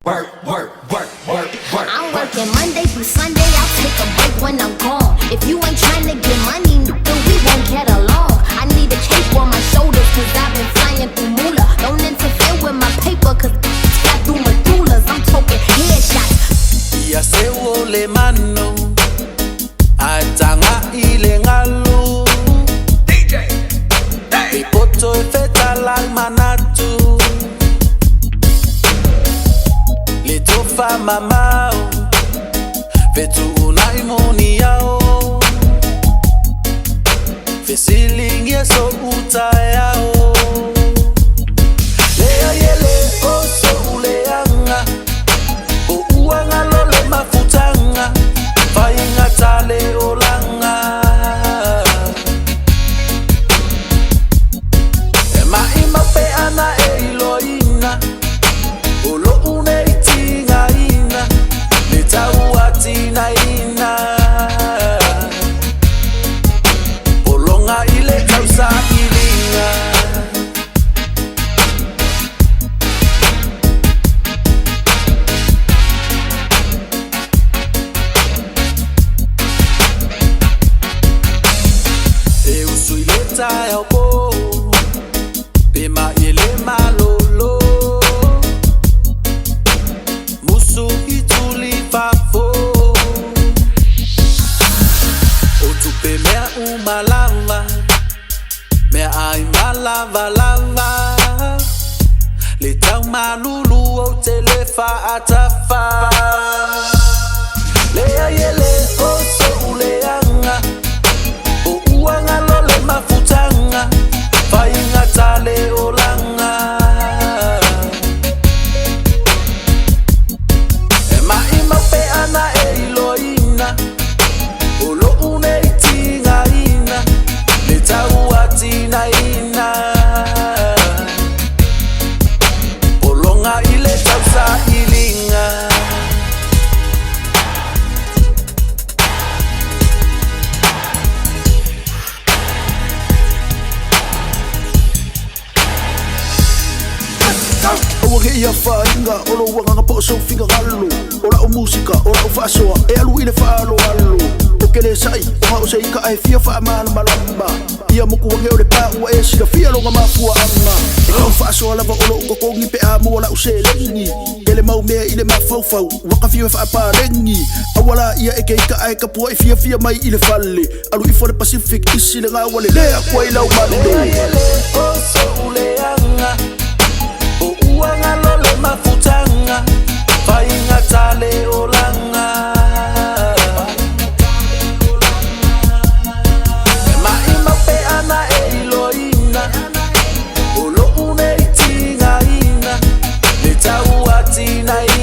I'm working Monday through Sunday, I'll take a break when I'm gone. If you ain't tryna get money, nigga, we won't get along. I need a cape on my shoulders, cause I've been flying through moolah. Don't interfere with my paper, cause got through medullas. I'm talking headshots. Ya se le mano, atanga ile ngalo. DJ, hey. Ipoto efeta l'almanatu. Le tofa mamao, fetu una imoniao. Fesiling yeso utayao. Lea yele oso uleanga. O uanga lole mafutanga. Fainga tale olanga. Ema ima pe ana e iloina. Olo une itinga ina. Leta uatina ina. Olonga ile kausa ilinga. Eu sui leta elbo. Bema ile malolo. Musu ituli fafo. Otupe mea umalava. Mea ai malava lava. Leta malulu o telefa atafa. Lea yele oso uleanga. O uanga lole mafutanga. Fainga tale olanga. Ema ima pe ana e iloina. Olo une itinga ina. Leta uatina ina. Olonga ile tausa ilinga. Oge ia whainga, olo wanga po so finga galo. Ora o musika, ora o whaasoa, e alu ile whaalo alo. O kele sai, o hao se ika ai fia whaamana malamba. Ia moku wange ore pā ua e sila fia longa mafua anga. E kau whaasoa lava olo uko kongi pe a mua la use lengi. Kele mau mea ile mawhauwhau, waka fia whaapa lengi. Awala ia e ke ika ai kapua e fia mai ile whale. Alu i fore Pacific isi le ngā wale lea kua i lau mando. Lea yele oso uleanga. O uanga lole mafutanga. Fainga tale olanga. Ema ima pe ana e iloina. Olo une itinga ina. Leta uatina ina.